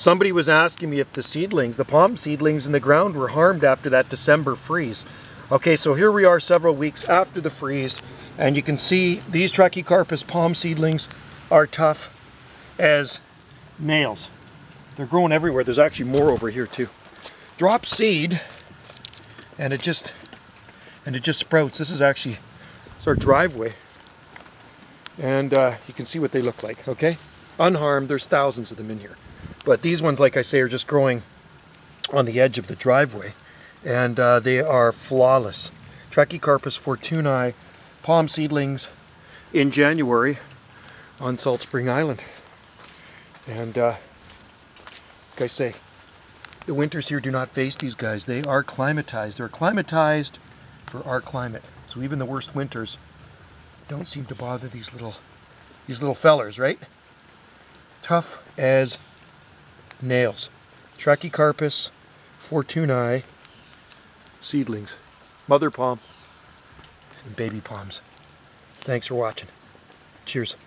Somebody was asking me if the seedlings, the palm seedlings in the ground, were harmed after that December freeze. Okay, so here we are several weeks after the freeze, and you can see these Trachycarpus palm seedlings are tough as nails. They're growing everywhere. There's actually more over here too. Drop seed, and it just sprouts. This is actually, it's our driveway, and you can see what they look like. Okay, unharmed. There's thousands of them in here. But these ones, like I say, are just growing on the edge of the driveway, and they are flawless. Trachycarpus fortunei palm seedlings in January on Salt Spring Island. And like I say, the winters here do not face these guys. They are climatized. They're climatized for our climate. So even the worst winters don't seem to bother these little fellers, right? Tough as nails. Trachycarpus fortunei seedlings, mother palm and baby palms. Thanks for watching. Cheers.